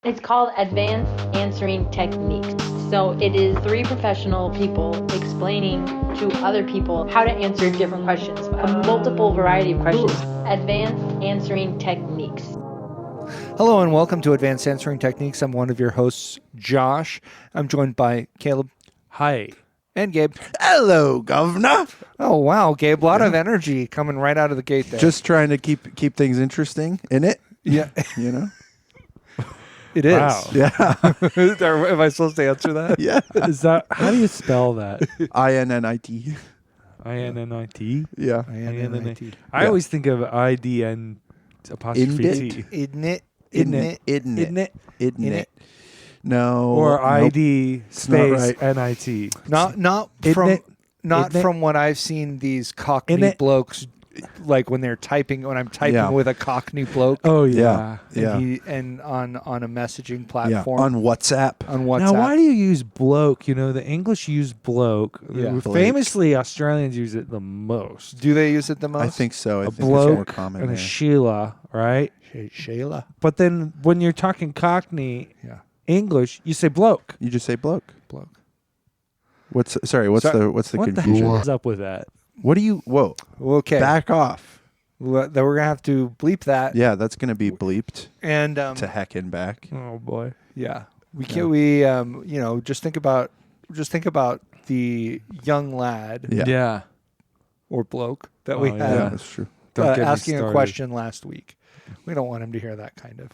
It's called Advanced Answering Techniques. So it is 3 professional people explaining to other people how to answer different questions, a multiple variety of questions. Advanced Answering Techniques. Hello and welcome to Advanced Answering Techniques. I'm one of your hosts, Josh. I'm joined by Caleb. Hi. And Gabe. Hello, Governor. Oh, wow, Gabe. A lot of energy coming right out of the gate there. Just trying to keep things interesting in it. Yeah. You know? It is. Wow. Yeah. Am I supposed to answer that? Yeah. Is that how do you spell that? INNIT. INNIT? Yeah. I-N-N-I-T. I Yeah. always think of IDN apostrophe Indit? T. Isn't it? Isn't it? No. Or nope. ID space not NIT. Not Isn't from it? not Isn't it? from what I've seen these Cockney Isn't it? blokes, like when they're typing, when I'm typing Yeah. with a Cockney bloke. Oh Yeah. yeah. Yeah. And on a messaging Yeah. platform On WhatsApp. on WhatsApp. Now, why do you use bloke? You know, the English use bloke. Yeah. Famously, Australians use it the most. do they use it the most? I think so. I A think it's more bloke common. and a there. Sheila, right? Shayla. But then when you're talking Cockney Yeah. English, you say bloke. You just say bloke. Bloke. What's the What confusion? the hell is up with that? What do you whoa. Okay. Back off. Well, then we're gonna have to bleep that. Yeah, that's gonna be bleeped And to heck and back. Oh boy. yeah, we Yeah. can. We just think about the young lad Yeah. or bloke that we Oh, had Yeah, that's true. Don't get me asking a started. question last week. We don't want him to hear that kind of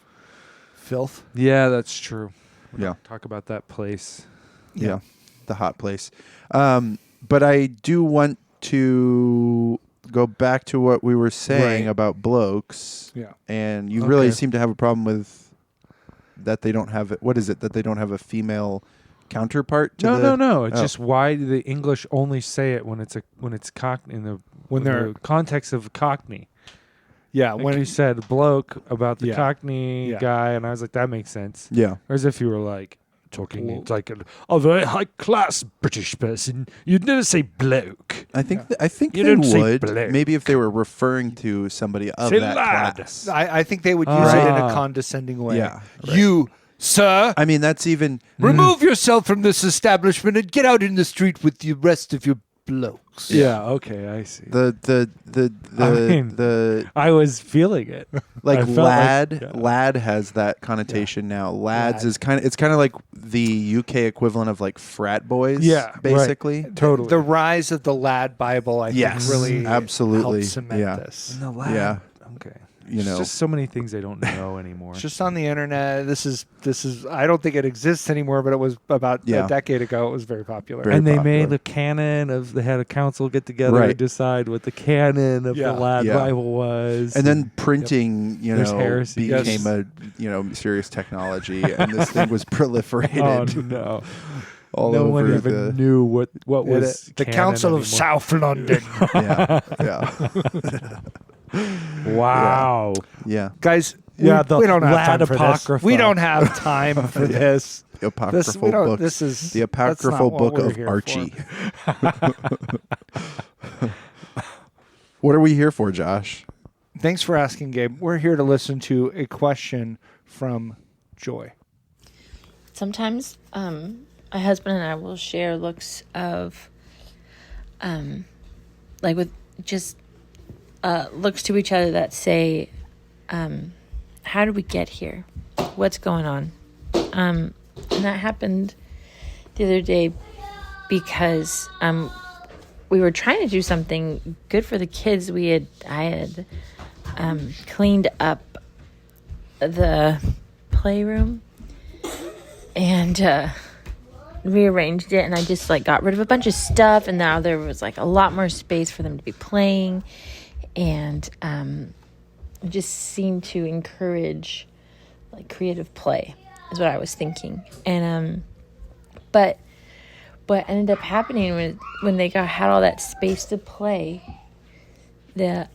filth. Yeah, that's true. Yeah. Talk about that place. Yeah. The hot place. But I do want to go back to what we were saying Right. about blokes. Yeah. And you really Okay. seem to have a problem with that they don't have it. What is it? That they don't have a female counterpart to No. It's Oh. just why do the English only say it when it's Cockney in When they're the context of Cockney? yeah. Like When you said bloke about the Yeah. Cockney Yeah. guy, and I was like, that makes sense. Yeah. Whereas if you were like talking, Well- it's like a very high class British person, you'd never say bloke. I think I think You they don't say would. bloke. Maybe if they were referring to somebody of Say that lad. class. I think they would use it in a Ah. condescending way. Yeah, right. You, sir, I mean, that's even remove yourself from this establishment and get out in the street with the rest of your blokes. Yeah. Okay, I see. the I mean, the I was feeling it. like I felt lad like- yeah. lad has that connotation now. Lads Lad. is kind of like the UK equivalent of like frat boys. Yeah, right. basically. Totally. The rise of the lad Bible, I Yes, think, really absolutely. helped cement Yeah. this. No, lad. Yeah. Okay. You There's know. just so many things I don't know anymore. It's just on the internet. This is. I don't think it exists anymore, but it was about Yeah. a decade ago. It was very popular. Very and they popular. made a canon of they had a council get together Right. and decide what the canon of Yeah. the lad Yeah. Bible was. And then printing, There's heresy. became Yes. a serious technology, and this thing was proliferated oh no, all no over one even the knew what was the canon Council of anymore. South London. yeah. Wow. Yeah. Guys, Yeah, we, the we don't have lad time for this. apocrypha. We don't have time for this. The apocryphal we don't, book. This is The that's not apocryphal what book we're of here Archie. for. What are we here for, Josh? Thanks for asking, Gabe. We're here to listen to a question from Joy. Sometimes my husband and I will share looks of like with just looks to each other that say how did we get here, what's going on, and that happened the other day because we were trying to do something good for the kids. I had cleaned up the playroom and rearranged it, and I just like got rid of a bunch of stuff, and now there was like a lot more space for them to be playing, and it just seemed to encourage like creative play is what I was thinking. And but what ended up happening when they had all that space to play, the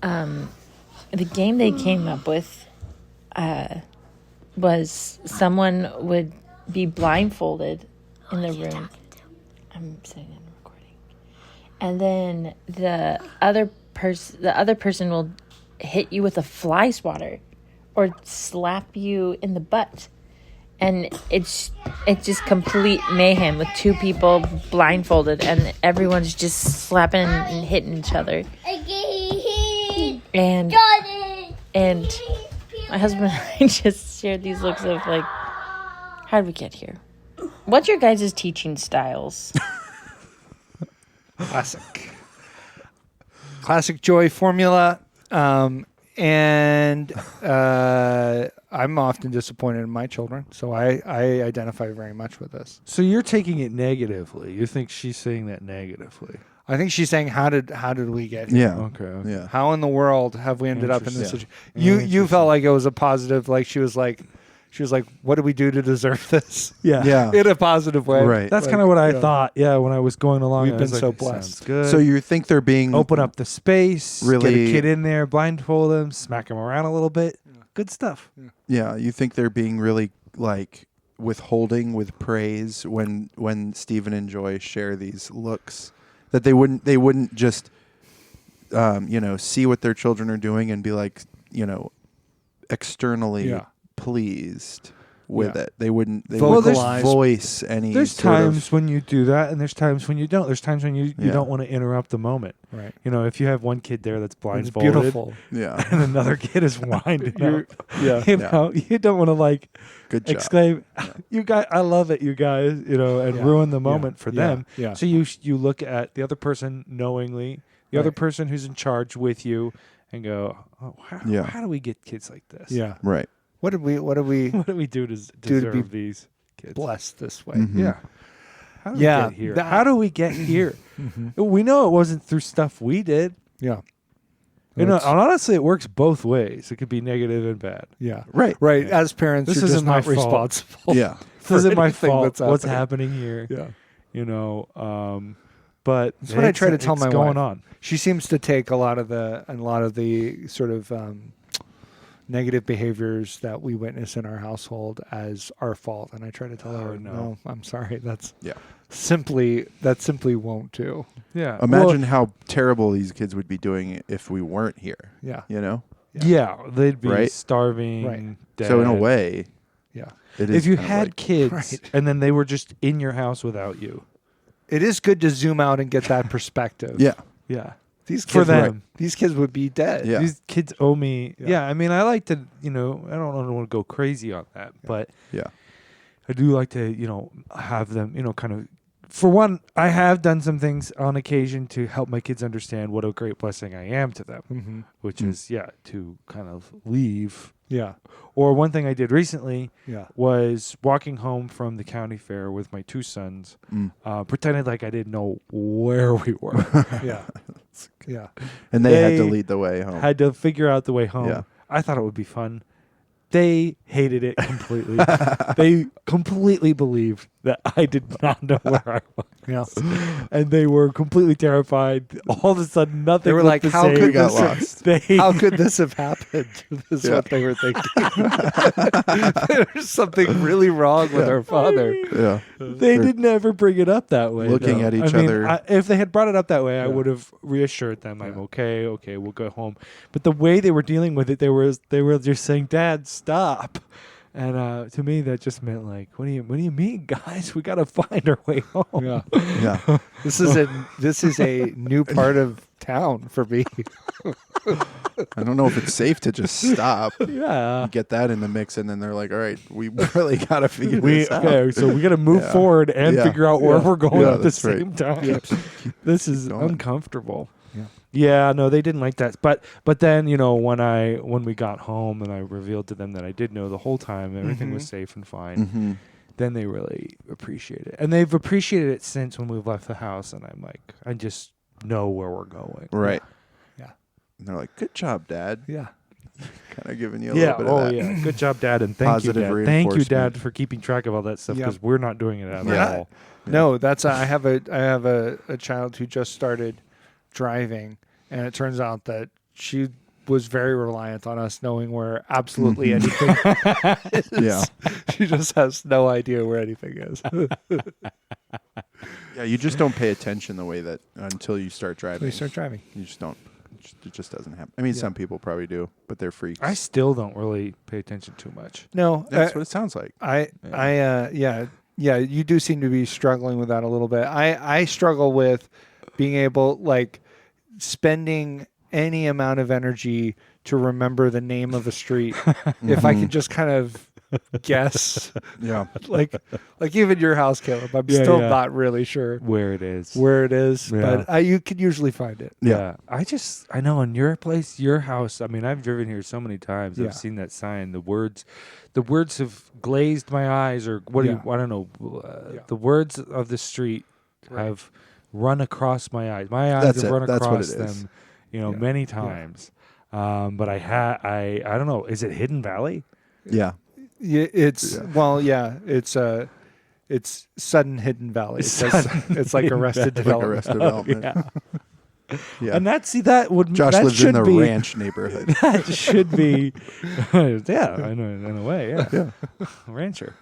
game they came up with was someone would be blindfolded in the room. I'm sitting in recording. And then the other person will hit you with a fly swatter or slap you in the butt. and it's just complete mayhem with two people blindfolded, and everyone's just slapping and hitting each other. And my husband and I just shared these looks of like, how did we get here? What's your guys' teaching styles? Classic joy formula. And I'm often disappointed in my children, so I identify very much with this. So you're taking it negatively. You think she's saying that negatively? I think she's saying, how did we get here? Yeah. Okay. Yeah. How in the world have we ended up in this Interesting. situation? You felt like it was a positive, like she was like, what did we do to deserve this? Yeah. In a positive way. Right. That's Like, kind of what I you know, thought. Yeah, when I was going along, We've I been was like, so "This blessed." sounds good. So you think they're being open up the space, Really- get a kid in there, blindfold him, smack him around a little bit. Good stuff. Yeah, you think they're being really like withholding with praise when Stephen and Joy share these looks that they wouldn't just see what their children are doing and be like, externally Yeah. pleased with Yeah. it. They wouldn't Vocalize. voice any There's sort of- times when you do that, and there's times when you don't. There's times when you Yeah. don't want to interrupt the moment. Right. If you have one kid there that's It's blindfolded, beautiful. yeah. and another kid is winded up, Yeah. you don't want to like Good job. exclaim, "You guys, I love it, you guys," and Yeah. ruin the Yeah. moment for Yeah. them. Yeah. So you look at the other person knowingly, the other Right. person who's in charge with you, and go, "Oh, how do we get kids like this? Yeah. Right. What did we What do we do to Do to be deserve these kids? blessed this way? Mhm. Yeah. How do Yeah, we get here? that- How do we get here? We know it wasn't through stuff we did. Yeah. And It's- honestly, it works both ways. It could be negative and bad. yeah. Right. Right. As parents, This you're just isn't my not fault. responsible. Yeah. This isn't my anything fault. that's What's happening. happening here? Yeah. But That's what I try to tell it's my going wife. on. She seems to take a lot of the sort of negative behaviors that we witness in our household as our fault, and I try to tell Oh, her, no. no, I'm sorry. That Yeah. simply won't do. Yeah. Imagine how terrible these kids would be doing if we weren't here. Yeah. Yeah, they'd be Right? starving. Right. Dead. So in a way, Yeah. it is if you kind of had like- kids Right. and then they were just in your house without you. It is good to zoom out and get that perspective. yeah. Yeah. These kids For them. these kids would be dead. Yeah. These kids owe me. Yeah. Yeah. I mean, I like to, I don't want to go crazy on that, but Yeah. I do like to, have them, kind of. For one, I have done some things on occasion to help my kids understand what a great blessing I am to them, Mm-hmm. which is, to kind of leave. Yeah. Or one thing I did recently Yeah. was walking home from the county fair with my two sons, pretended like I didn't know where we were. Yeah. Yeah. And they had to They lead the way home. Had to figure out the way home. Yeah. I thought it would be fun. They hated it completely. They completely believed that I did not know where I was. Yeah. And they were completely terrified. All of a sudden, nothing They were looked like, the "How same." could got this lost. They, How could this have happened? This is Yeah. what they were thinking. There's something really wrong with our father. yeah. They did never bring it up that way. Looking though. at each I mean, other. if they had brought it up that way, I Yeah. would have reassured them. I'm Yeah. okay. Okay, we'll go home. But the way they were dealing with it, they were just saying, "Dad, stop." And to me, that just meant like, what do you mean, guys? We gotta find our way home. Yeah. Yeah. This is a new part of town for me. I don't know if it's safe to just stop. Yeah. Get that in the mix, and then they're like, "All right, we really got to figure this out." Okay, so we got to move Yeah. forward and Yeah. figure out where Yeah. we're going Yeah, at the that's right. same time. This is going. uncomfortable. Yeah. Yeah, no, they didn't like that. But then, when we got home and I revealed to them that I did know the whole time everything was safe and fine, Mm-hmm. then they really appreciate it. And they've appreciated it since when we've left the house, and I'm like, I just know where we're going. Right. Yeah. And they're like, "Good job, Dad." Yeah. Kind of giving you a Yeah. little bit of that. Yeah. Good job, Dad, and thank you, Positive Dad. Thank you, Dad, reinforcement. for keeping track of all that stuff Yeah. because we're not doing it at Yeah. all. No, that's I have a child who just started driving, and it turns out that she was very reliant on us knowing where absolutely anything is. Yeah. She just has no idea where anything is. Yeah. You just don't pay attention the way that until you start driving. We start driving. You just don't It just doesn't happen. I mean, Yeah. some people probably do, but they're freaks. I still don't really pay attention too much. No, That's what it sounds like. yeah, you do seem to be struggling with that a little bit. I struggle with being able, like, spending any amount of energy to remember the name of a street. If I could just kind of guess, Yeah. like even your house, Caleb, I'm Yeah, still yeah. not really sure Where it is. where it is, Yeah. but you could usually find it. Yeah. I know in your place, your house, I mean, I've driven here so many times. Yeah. I've seen that sign. The words have glazed my eyes, or what do Yeah. you, I don't know. Yeah. The words of the street have run across my eyes. My eyes That's have it. run That's what across it is. them, Yeah. many times. But I don't know. Is it Hidden Valley? Yeah. Yeah, it's Yeah. it's Sudden Hidden Valley. Sudden It's like Hidden Arrested Like Development. Arrested Development. Yeah. Yeah. And that would Josh that lives in should the be, ranch neighborhood. That should be, yeah, in a way, yeah. Rancher.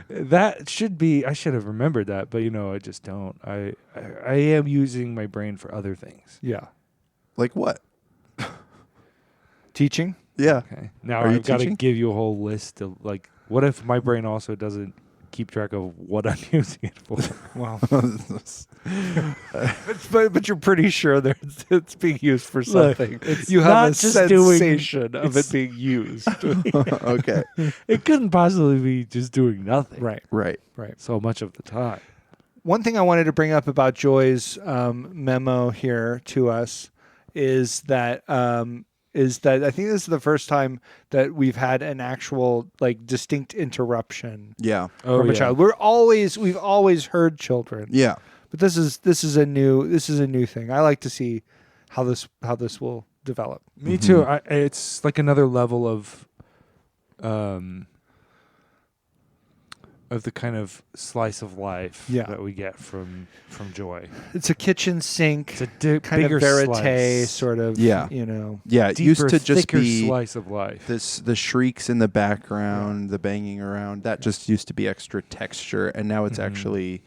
That should be. I should have remembered that, but I just don't. I am using my brain for other things. Yeah. Like what? Teaching? Yeah. Okay. Now Are you I've got to teaching? give you a whole list of, like, what if my brain also doesn't keep track of what I'm using it for? Wow. but you're pretty sure that it's being used for something. it's You have not a just doing- sensation of it it's- being used. Okay. It couldn't possibly be just doing nothing. Right. Right. Right. So much of the time. One thing I wanted to bring up about Joy's memo here to us is that I think this is the first time that we've had an actual, like, distinct interruption Yeah. from a child. We've always heard children, Yeah. but this is a new thing. I like to see how this will develop. Me too. It's like another level of the kind of slice of life Yeah. that we get from Joy. It's a kitchen sink It's a kind of bigger verite slice, sort of. Yeah. Yeah, It used deeper, to just thicker be slice of life. the shrieks in the background, the banging around. That just used to be extra texture, and now it's actually,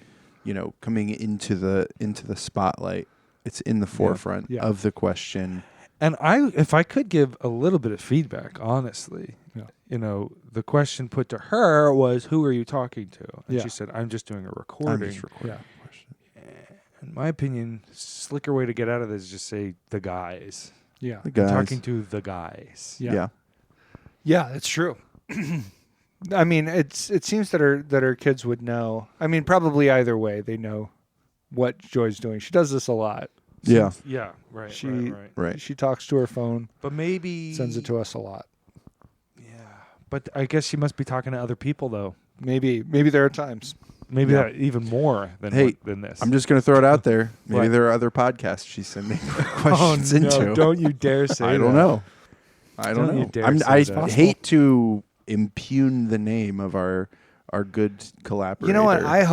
coming into the spotlight. It's in the forefront Yeah. of the question. And if I could give a little bit of feedback, honestly, Yeah. The question put to her was, "Who are you talking to?" And Yeah. she said, "I'm just doing a I'm recording." just recording Yeah. the question. In my opinion, slicker way to get out of this is just say the guys. Yeah. The guys. Talking to the guys. Yeah. Yeah, it's true. I mean, it seems that our kids would know. I mean, probably either way, they know what Joy's doing. She does this a lot. Yeah. Yeah. Right. She right. Right. she talks to her phone, But maybe sends it to us a lot. Yeah. But I guess she must be talking to other people though. Maybe there are times. Maybe Yeah. that even more than Hey, than this. I'm just going to throw it out there. Maybe What? there are other podcasts she's sending questions into. Don't you dare say I don't that. know. I don't Don't you know. dare I say that. hate to impugn the name of our good collaborator. You know what? I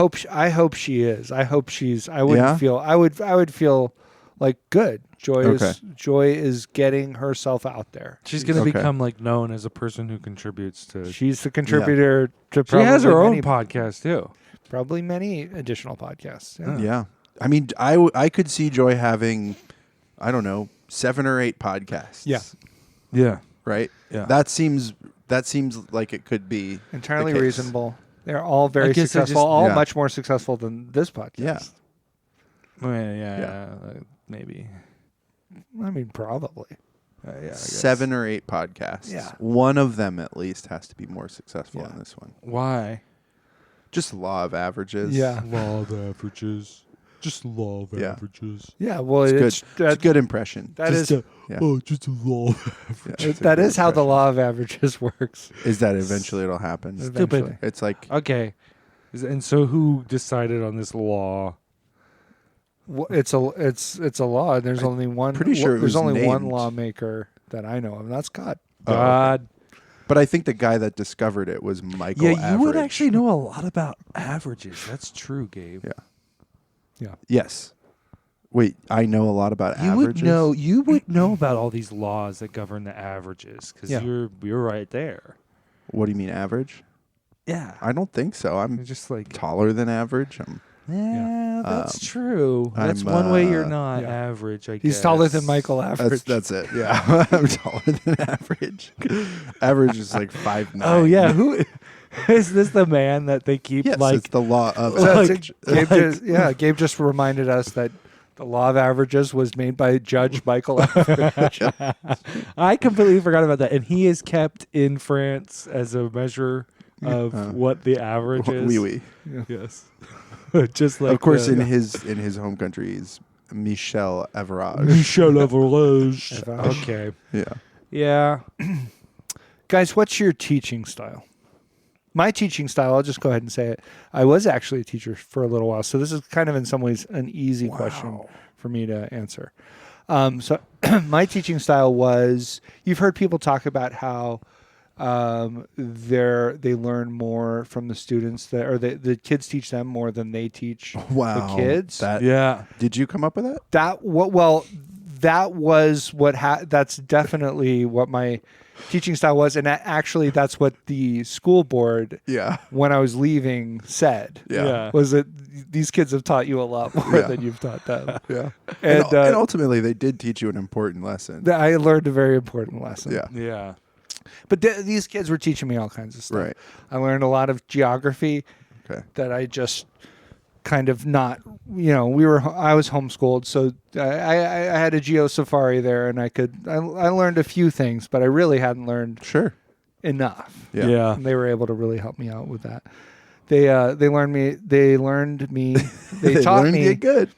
hope she is. I hope she's. I wouldn't Yeah? feel. I would feel like good. Okay. Joy is getting herself out there. She's going to Okay. become like known as a person who contributes to. She's the contributor to. She Probably has her own many, podcast too. Probably many additional podcasts. Yeah. Yeah. I mean, I could see Joy having, I don't know, 7 or 8 podcasts. Yeah. Yeah. Right? Yeah. That seems like it could be Entirely the case. reasonable. They're all very guess I successful. just- all Yeah. much more successful than this podcast. Yeah. Yeah. Maybe. I mean, probably. Yeah. I guess. 7 or 8 podcasts. Yeah. One of them at least has to be more successful Yeah. than this one. Why? Just law of averages. Yeah. Law of averages. Just law of Yeah. averages. Yeah. Well, It's good. it's It's a good impression. that is Yeah. just a law. Yeah, it's a that good is how the impression. law of averages works. Is that eventually it'll happen. Eventually. It's like Okay. And so who decided on this law? It's a law, and there's only one. pretty sure it there's was only one named. lawmaker that I know of, and that's God. God. But I think the guy that discovered it was Michael Yeah, you would Average. actually know a lot about averages. That's true, Gabe. Yeah. Yes. Wait, I know a lot about You averages. would know about all these laws that govern the averages because Yeah. you're right there. What do you mean average? Yeah. I don't think so. I'm It's just like taller than average. I'm Yeah, that's Um, true. That's I'm, one way you're uh, not yeah. average, I guess. He's taller than Michael average. That's it. Yeah, I'm taller than average. Average is like 5'9". Oh, yeah. Who is this the man that they keep Yes, like it's the law of So that's average. Gabe just reminded us that the law of averages was made by Judge Michael Average. I completely forgot about that. And he is kept in France as a measure of what the average is. Oui, oui. Yes. Just like Of course, the- in his home country, he's Michel Average. Michel Average. Average. Okay. Yeah. Yeah. Guys, what's your teaching style? My teaching style, I'll just go ahead and say it. I was actually a teacher for a little while, so this is kind of in some ways an easy question for me to answer. So my teaching style was, you've heard people talk about how they learn more from the students or the kids teach them more than they teach Wow. the kids. Yeah. Did you come up with that? That was what that's definitely what my teaching style was, and actually that's what the school board Yeah. when I was leaving said. Yeah. Was that these kids have taught you a lot more Yeah. than you've taught them. Yeah. And, And ultimately, they did teach you an important lesson. I learned a very important lesson. Yeah. Yeah. But these kids were teaching me all kinds of stuff. Right. I learned a lot of geography Okay. that I just kind of not, I was homeschooled, so I had a geo safari there, and I learned a few things, but I really hadn't learned Sure. enough. Yeah. Yeah. And they were able to really help me out with that. They learned me. They taught learned me. you good.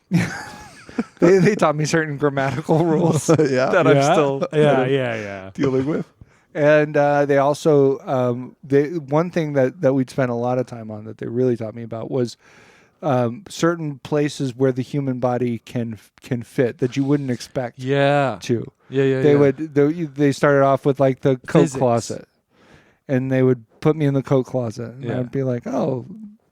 They taught me certain grammatical rules Yeah. that I'm still yeah. dealing with. And they also one thing that we'd spent a lot of time on that they really taught me about was certain places where the human body can fit that you wouldn't expect Yeah. to. Yeah. They started off with like the coat Physics. closet, and they would put me in the coat closet, and Yeah. I'd be like, oh,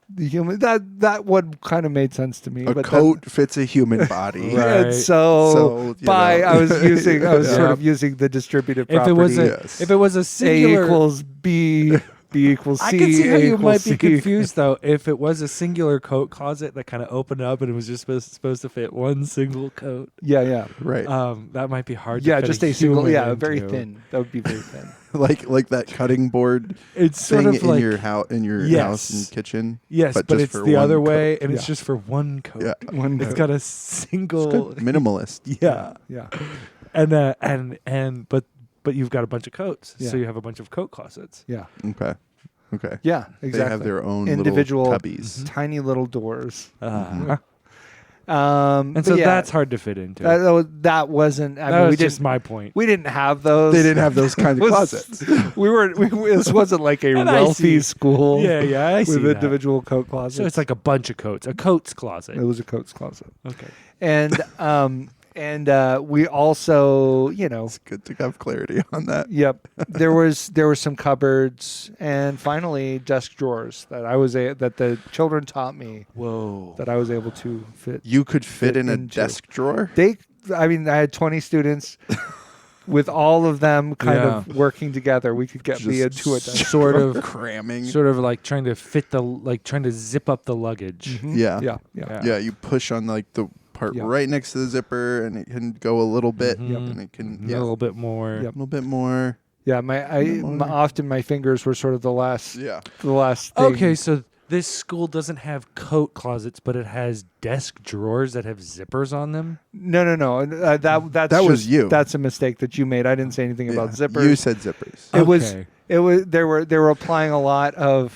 the human that one kind of made sense to me. A but coat fits a human body. Right. And so you by know. I was sort Yeah. of using the distributive If property. Yes. it was a A singular equals B, B equals C. I can see how A you equals might be C. confused though if it was a singular coat closet that kind of opened up and it was just supposed to fit one single coat. Yeah. Right. That might be hard. Yeah, to fit just a single. human Yeah, very into. thin. That would be very thin. like that cutting board It's thing sort of in like your house Yes. house and kitchen. yes, but just it's for the one other coat. way, and it's Yeah. just for one coat. Yeah. One It's coat. got a It's single. good. Minimalist. Yeah, Yeah. and but you've got a bunch of coats, Yeah. so you have a bunch of coat closets. Yeah. Okay. Okay. Yeah. Exactly. They have their own individual little cubbies. tiny little doors. And But so yeah, that's hard to fit into. that wasn't. I that mean, was we just didn't. my point. We didn't have those. They didn't have those kind of Was- closets. This wasn't like a And I wealthy see. school. Yeah, I see With that. individual coat closets. So it's like a bunch of coats, a coats closet. it was a coats closet, Okay. and we also, It's good to have clarity on that. Yep. There were some cupboards, and finally desk drawers that the children taught me Whoa. that I was able to fit. You could fit in a into. desk drawer. I had 20 students. With all of them kind of working together, we could get me Just into a desk. Sort of cramming. Sort of like trying to fit trying to zip up the luggage. Mhm. Yeah. Yeah. Yeah, you push on like the part Yeah. right next to the zipper, and it can go a little bit, Mhm. and it can A little bit more. Yep. a little bit more. Yeah, more. often my fingers were sort of the last Yeah, thing. Okay, so this school doesn't have coat closets, but it has desk drawers that have zippers on them. No. That's That was just- you. That's a mistake that you made. I didn't say anything about Yeah. zippers. You said zippers. It was Okay. they were applying a lot of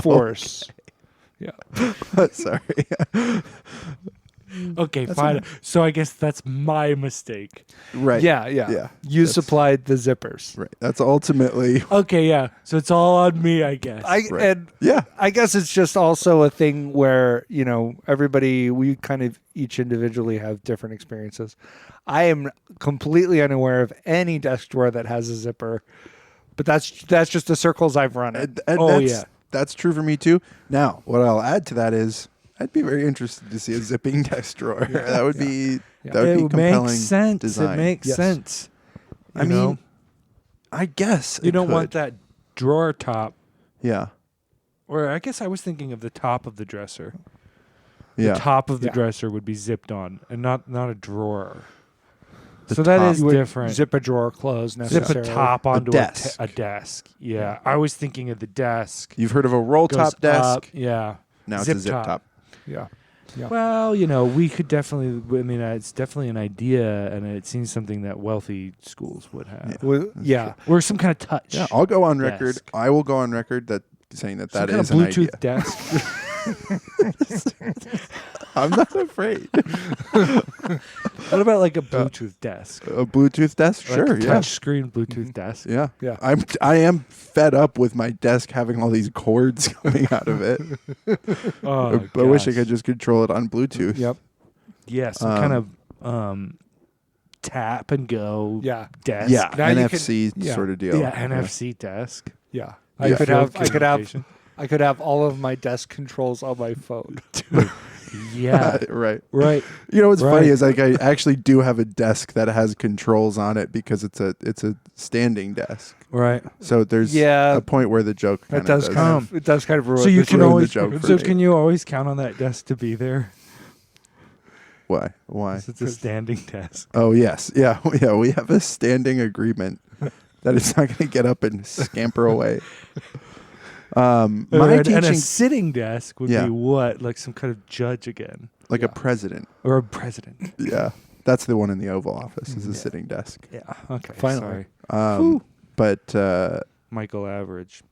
force. Yeah. Sorry. Okay, fine. So I guess that's my mistake. Right. Yeah. Yeah. You That's- supplied the zippers. Right. That's ultimately. Okay, yeah. So it's all on me, I guess. I Right. and Yeah. I guess it's just also a thing where, we kind of each individually have different experiences. I am completely unaware of any desk drawer that has a zipper, but that's just the circles I've run in. And Oh, that's, yeah. That's true for me too. Now, what I'll add to that is I'd be very interested to see a zipping desk drawer. That would be Yeah. that would be it compelling makes sense. design. It makes Yes. sense. I You mean, know? I guess You it don't want could. that drawer top Yeah. Or I guess I was thinking of the top of the dresser. Yeah. The top of the Yeah. dresser would be zipped on, and not a drawer. The So that top. is You would different. Zip a drawer closed Zip necessarily. a top onto desk. a desk. Yeah, I was thinking of the desk. You've heard of a roll Goes top desk? up, yeah. Now it's Zip a zip top. top. Yeah. Yeah. Well, we could definitely. I mean, it's definitely an idea, and it seems something that wealthy schools would have, Yeah. or some kind of touch. Yeah, I'll go on record. Desk. I will go on record that saying that Some that kind is of an Bluetooth idea. desk. I'm not afraid. What about like a Bluetooth desk? A Bluetooth desk? Like Sure, a yeah. touch screen Bluetooth desk. Yeah. Yeah. I am fed up with my desk having all these cords coming out of it. Oh, I wish I gosh. could just control it on Bluetooth. Yep. Yeah, some kind of tap and go Yeah. desk. Yeah, Now you NFC yeah. sort of deal. Yeah, NFC desk. Yeah. Yeah. I could Field have communication. I could have all of my desk controls on my phone. Yeah, right. right. You know what's Right. funny is like I actually do have a desk that has controls on it because it's a standing desk. Right. So there's Yeah. a point where the joke That kinda does kind of it does kind of ruin So you this can ruined the always joke for so me. can you always count on that desk to be there? Why? 'Cause it's a standing desk. Oh yes, yeah. We have a standing agreement that it's not going to get up and scamper away. My and a teaching, sitting desk would Yeah. be what? Like some kind of judge again, like a president. or a president. Yeah, that's the one in the Oval Office. Is a sitting desk. Yeah. Okay. Finally. Sorry. But Michael Average.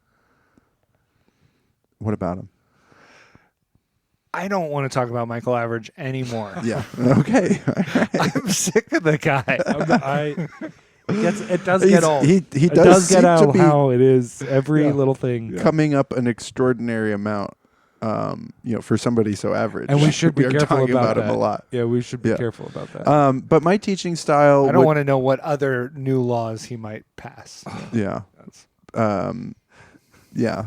what about him? I don't want to talk about Michael Average anymore. Yeah. Okay. I'm sick of the guy. It does get old. He It does does seem get to out be how it is every Yeah. little thing. coming up an extraordinary amount. For somebody so average, And we should be are careful talking about him that. a lot. Yeah, we should be Yeah. careful about that. But my teaching style, I don't want to know what other new laws he might pass. Yeah. Yeah.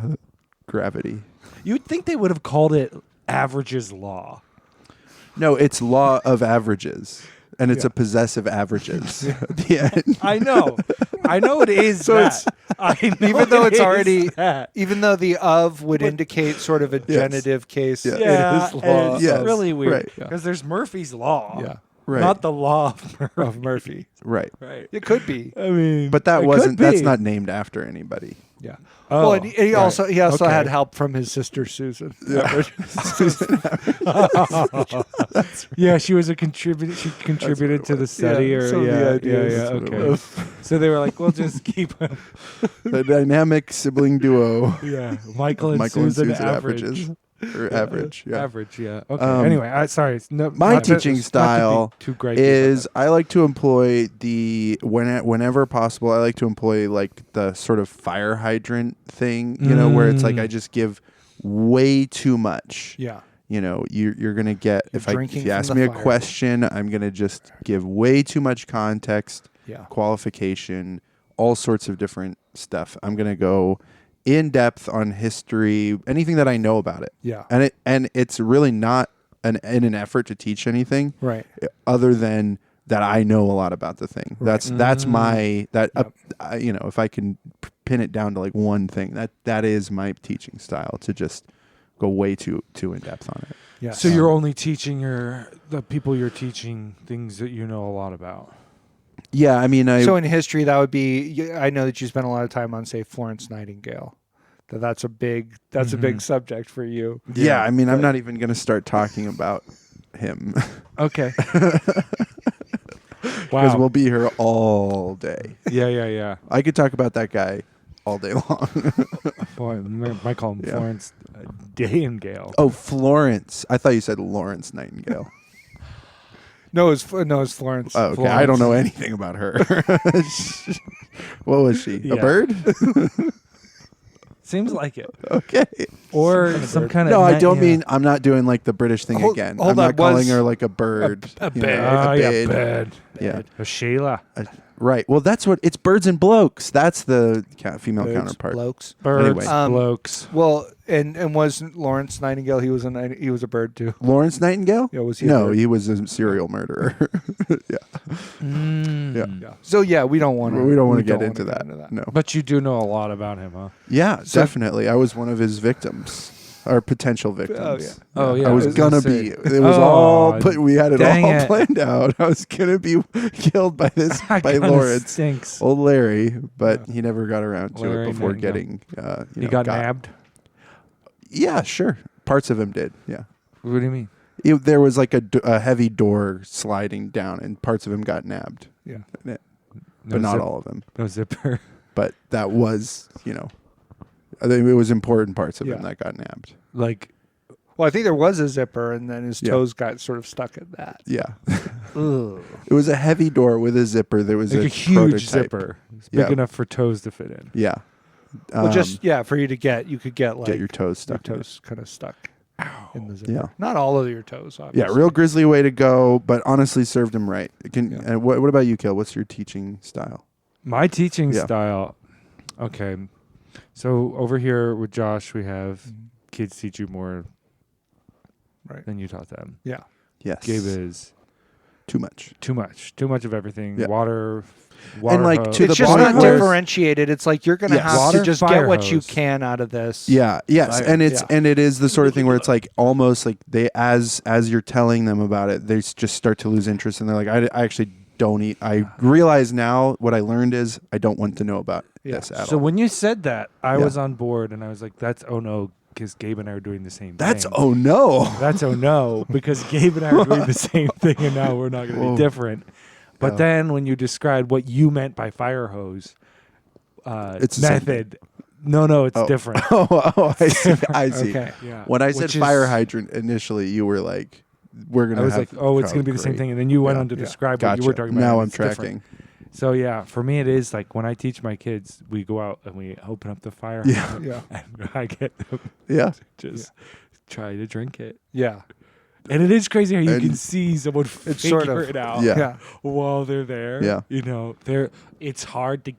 Gravity. You'd think they would have called it Average's Law. No, it's law of averages, and it's Yeah. a possessive averages. At the end. I know. I know it is So that. I know even though it it's is already- that. Even though the of would indicate sort of a genitive case, Yeah. Yeah, it is and law it's Yes, really weird right. because there's Murphy's Law, Yeah. Right. not the law of Murphy. of Murphy. Right. Right. It could be. I mean, But that it wasn't. could That's be. not named after anybody. Yeah. Oh, well, and he right. also Okay. had help from his sister Susan. Yeah, she was a contributor. She contributed to the study, Yeah, or some of the yeah, ideas. yeah. That's what it Okay. was. So they were like, "We'll just keep him." The dynamic sibling duo. Yeah, Michael and Michael Susan, and Susan average. averages. Or average. Yeah. Average, yeah. Okay. Um, Sorry. No, my not to- teaching not to be style too gripey Is about I like to employ whenever possible. I like to employ like the sort of fire hydrant thing. Where it's like I just give way too much. Yeah. You're gonna get if drinking you from ask the me a fire. question, I'm gonna just give way too much context, Yeah. qualification, all sorts of different stuff. I'm gonna go in depth on history, anything that I know about it. Yeah. And it's really not in an effort to teach anything Right. other than that I know a lot about the thing. That's my if I can pin it down to like one thing, that is my teaching style, to just go way too in depth on it. Yeah. So you're only teaching the people you're teaching things that you know a lot about. Yeah, I mean, So in history, that would be. I know that you spent a lot of time on, say, Florence Nightingale. That's a big subject for you. yeah, I mean, I'm not even going to start talking about him Okay. because Wow. we'll be here all day. Yeah. I could talk about that guy all day long. Boy, might call him Yeah. Florence Dayengale. Oh, Florence. I thought you said Lawrence Nightingale. No, it's Florence. Oh, okay. I don't know anything about her. What was she? Yeah. A bird? Seems like it. Okay. Or some kind of. No, I don't mean. I'm not doing like the British thing Hold- again. hold I'm not on, calling was her like a bird. a you know, bed. like Oh, a yeah, bed. bed. Yeah. A Sheila. Right. Well, that's what it's birds and blokes. That's the female Birds, counterpart. blokes. Birds, Anyway. blokes. Well, and was Lawrence Nightingale? He was a bird too. Lawrence Nightingale? Yeah, was he? a No, bird? he was a serial murderer. Yeah. Yeah. Yeah. So yeah, we don't want to. We don't want to get into that. No. But you do know a lot about him, huh? Yeah, So- definitely. I was one of his victims. Or potential victims. yeah. Oh, yeah. I was I was gonna gonna say. be. It was Oh, all put. We had it dang all it. planned out. I was gonna be killed by this by Kinda Lawrence, stinks. old Larry, but he never got around to Larry it before Nightingale. getting. He You know, got nabbed. Yeah, sure. Parts of him did. Yeah. What do you mean? There was like a heavy door sliding down, and parts of him got nabbed, Yeah. but No not zip- all of them. No zipper. But that was, I think it was important parts of Yeah. him that got nabbed. Like, Well, I think there was a zipper, and then his Yeah. toes got sort of stuck at that. Yeah. Ugh. It was a heavy door with a zipper. There was a huge prototype. zipper. It's big Yeah. enough for toes to fit in. Yeah. Well, just for you could get like get your toes your stuck. in it. toes kind of stuck in the zipper. Yeah. Not all of your toes, Yeah, obviously. real grisly way to go, but honestly served him right. Yeah. And what about you, Kil? What's your teaching style? My teaching Yeah. style. Okay. So over here with Josh, we have Mhm. kids teach you more Right. than you taught them. Yeah. Yes. Gabe is Too much. too much of everything. Yeah. Water like, hose. to It's the just water not hose. differentiated. It's like you're gonna Yes. have Water, to just fire get what you hose. can out of this. Yeah. Yes. Fire. And it's Yeah. and it is the sort of thing where it's like almost like they as you're telling them about it, they just start to lose interest, and they're like, I actually don't eat. I realize now what I learned is I don't want to know about Yeah. this at So all. when you said that, I Yeah. was on board, and I was like, "That's oh no," because Gabe and I are doing the same That's thing. oh no. That's oh no, because Gabe and I are doing the same thing, and now we're not going to Whoa. be different. But Yeah. then when you described what you meant by fire hose It's the same method, no, it's Oh. different. I see. I see. Okay. Yeah. When I said Which is- fire hydrant initially, you were like, "We're gonna." I was have like, oh, it's going to be the same great. thing, and then you went Yeah. on to Yeah. describe Gotcha. what you were talking about. Now and I'm it's different. tracking. So yeah, for me it is like when I teach my kids, we go out and we open up the fire Yeah. hydrant, Yeah. and I get them Yeah. to just try to drink it. Yeah. And it is crazy how you And- can see someone It's figure sort of- it out Yeah. while they're there. Yeah. You know, it's hard to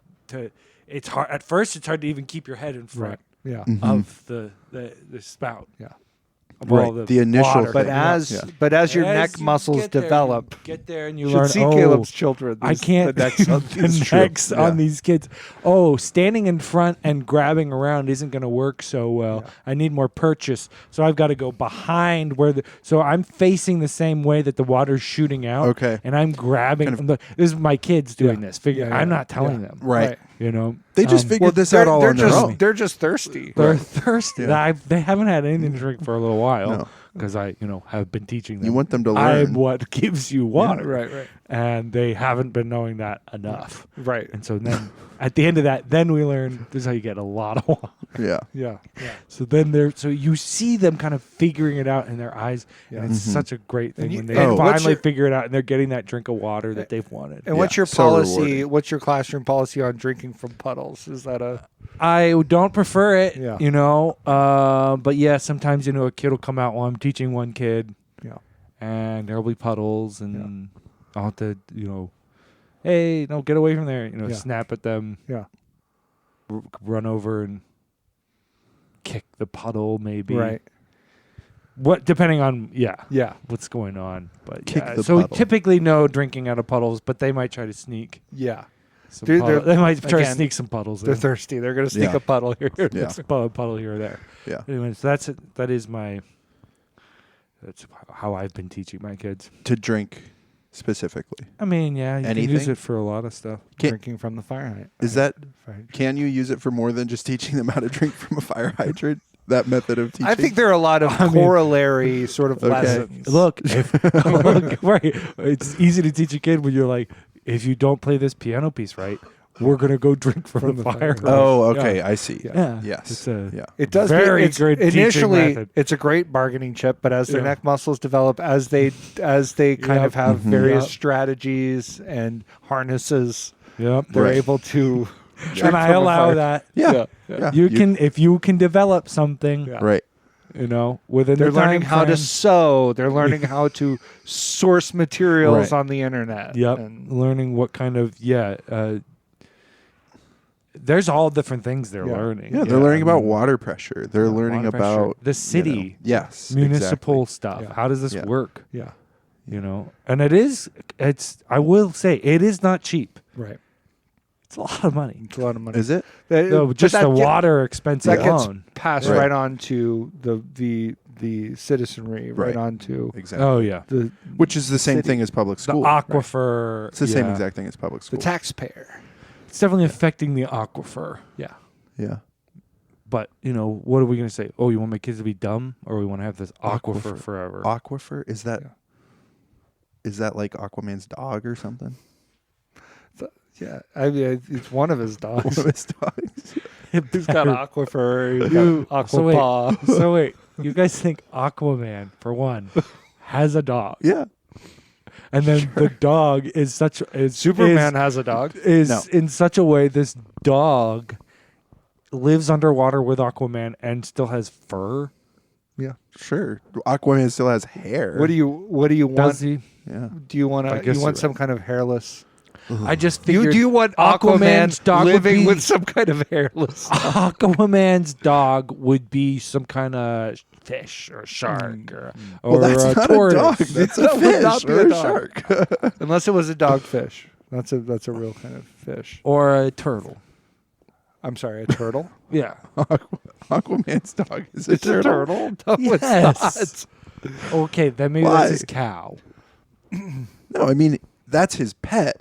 it's hard at first it's hard to even keep your head in front Yeah. Mhm. of the spout. Yeah. Of Right, all the, the initial water. But thing. as Yeah. but as your As neck you muscles get there, develop, you get there and you you should learn. see Oh, Caleb's children. I these- can't The necks on the these necks Yeah. on these kids. Oh, standing in front and grabbing around isn't going to work so well. Yeah. I need more purchase, so I've got to go behind where the. So I'm facing the same way that the water's shooting out. Okay. and I'm grabbing. Kind of- from the, this is my kids doing Yeah. this. Figure. Yeah, I'm yeah. not telling Yeah. them. Right. You know, They just figured this out all they're on their just own. they're just thirsty. they're thirsty. Yeah. They haven't had anything to drink for a little while No. because I, have been teaching them. You want them to I'm learn. what gives you water, Right. Right. and they haven't been knowing that enough. Right. And so then at the end of that, then we learn this is how you get a lot of water. Yeah. Yeah. Yeah. So then so you see them kind of figuring it out in their eyes, Yeah. and it's Mhm. such a great thing And you- when they and what's finally your- figure it out and they're getting that drink of water that they've wanted. And what's Yeah, your so policy? rewarding. What's your classroom policy on drinking from puddles? Is that a I don't prefer it, Yeah. but yeah, sometimes a kid will come out while I'm teaching one kid, Yeah. and there'll be puddles, and I'll have to hey, no, get away from there, Yeah. snap at them, Yeah. run over and kick the puddle, maybe. right? What depending on Yeah. what's going on, but Kick yeah. the So we puddle. typically no drinking out of puddles, but they might try to sneak Yeah. some Dude, puddle. they're- They might try to again, sneak some puddles. They're in. thirsty. They're gonna sneak Yeah. a puddle here. Yeah. Puddle here or there. Yeah. Anyway, so that is my. That's how I've been teaching my kids. To drink specifically. I mean, yeah, you can use Anything? it for a lot of stuff. Drinking from the fire hydrant. Is that Right. can you use it for more than just teaching them how to drink from a fire hydrant? That method of teaching. I think there are a lot of I mean- corollary sort of Okay. lessons. Look, right, it's easy to teach a kid when you're like, if you don't play this piano piece right, we're gonna go drink from the fire. hose. Oh, okay. Yeah. I see. Yeah. Yes. It's a, Yeah. It does Very it's good teaching initially method. it's a great bargaining chip, but as their Yeah. neck muscles develop, as they kind Yep. of have Mhm. various Yep. strategies and harnesses, Yep. they're Right. able to drink And I from a allow fire. that. Yeah. Yeah. Yeah. You can if you can develop something, Yeah. Right. You know, within They're the learning time how to frame. sew. They're learning how to source materials Right. on the internet. Yep. And Learning what kind of there's all different things they're Yeah. learning. Yeah, they're learning I about mean, water pressure. They're learning water pressure, about the city, yes, municipal exactly. stuff. Yeah. How does this Yeah. work? yeah, You know, and it's I will say it is not cheap. right. It's a lot of money. It's a lot of money. Is it? No, But just that the get- water expense that gets alone. passed Right. right on to the citizenry, right Right. on to Exactly. Oh yeah, the Which is the same City. thing as public the school. aquifer. It's the same yeah. exact thing as public the school. taxpayer. It's definitely affecting the aquifer. Yeah. Yeah. But you know, what are we gonna say? Oh, you want my kids to be dumb, or we want to have this aquifer Aquifer. forever? Aquifer? Is that Yeah. is that like Aquaman's dog or something? Yeah, I mean, it's one of his One dogs. of his dogs. He's got aquifer. He's You- got so wait. aquapaw. So wait, you guys think Aquaman, for one, has a dog, Yeah. and then the dog is such is Superman has a dog. is No. in such a way this dog lives underwater with Aquaman and still has fur. Yeah. Sure. Aquaman still has hair. What do you want? Does he? Yeah. Do you want I to? guess You want you're some kind of hairless? I just You figured do you want Aquaman's Aquaman dog would living be- with some kind of hairless? Aquaman's dog would be some kind of fish or shark or Well, that's a not tortoise. a dog. That's a That would not fish be or a a dog. shark. Unless it was a dogfish. That's a real kind of fish. Or a turtle. I'm sorry, a turtle. Yeah. Aquaman's dog is a It's a turtle. turtle. No, it's Yes. not. Okay, then maybe Why? that's his cow. No, I mean that's his pet.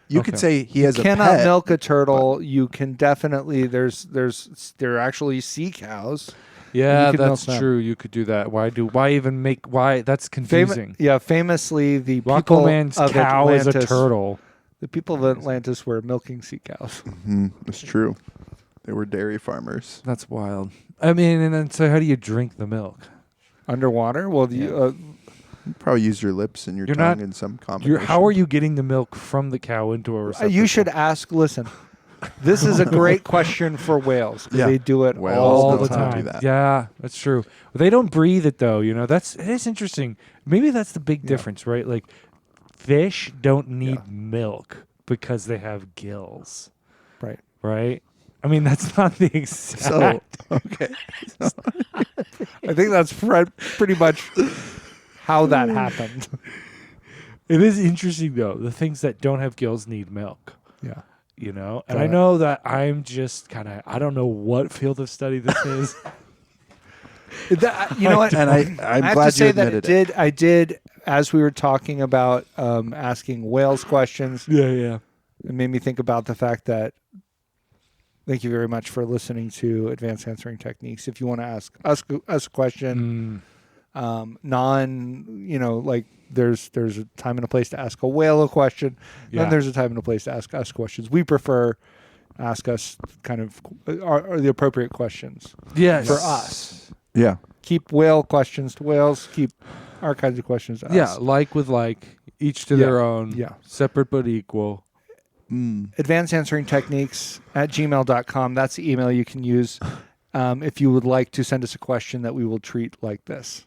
You could Okay. say he has You a cannot pet. milk a turtle. You can definitely. There are actually sea cows. Yeah, You can milk that's them. true. You could do that. Why even make why that's confusing. Famously, the people Aquaman's of cow is a Atlantis, turtle. The people of Atlantis were milking sea cows. It's true. They were dairy farmers. That's wild. I mean, and then so how do you drink the milk? Underwater? Well, You probably use your lips and your You're tongue not- in some combination. How are you getting the milk from the cow into a receptacle? you should ask. Listen, this is a great question for whales. 'Cause Yeah. they do it Whales all all the the don't time. do that. Yeah, that's true. They don't breathe it though. You know, it is interesting. Maybe that's the big difference, right? Like, fish don't need milk because they have gills, Right. right? I mean, that's not the exact. So okay. I think that's pretty much how that happened. It is interesting though. The things that don't have gills need milk. Yeah. You know, and Got I it. know that I'm just kind of I don't know what field of study this is. You know what? And I'm I have glad to say you that admitted I did, as we were talking about asking whales questions, yeah. it made me think about the fact that, thank you very much for listening to Advanced Answering Techniques. If you want to ask us a question, like there's a time and a place to ask a whale a question, Yeah. then there's a time and a place to ask us questions. We prefer ask us kind of are the appropriate questions Yes. for us. Yeah. Keep whale questions to whales. Keep our kinds of questions to Yeah, us. like with like, each to Yeah, their own. yeah. Separate but equal. Advanced Answering Techniques at gmail.com. That's the email you can use if you would like to send us a question that we will treat like this.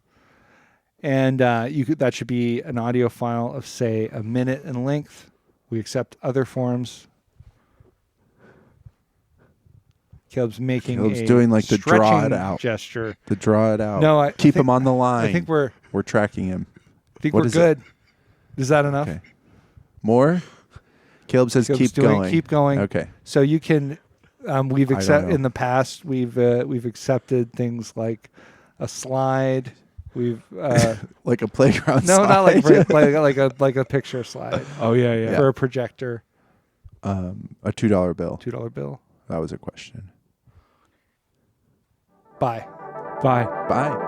And that should be an audio file of, say, a minute in length. We accept other forms. Caleb's making Caleb's a doing like the draw it stretching out. gesture. To draw it out. No, I keep think- him on the line. I think we're tracking him. What What we're is it? good. Is that enough? Okay. More? Caleb says Caleb's keep doing- going. Keep going. Okay. So you can. We've I don't know. in the past we've accepted things like a slide. We've Like a playground no, not slide. like a picture slide Oh yeah. for a projector, a $2 bill. $2 bill. That was a question. Bye. Bye. Bye.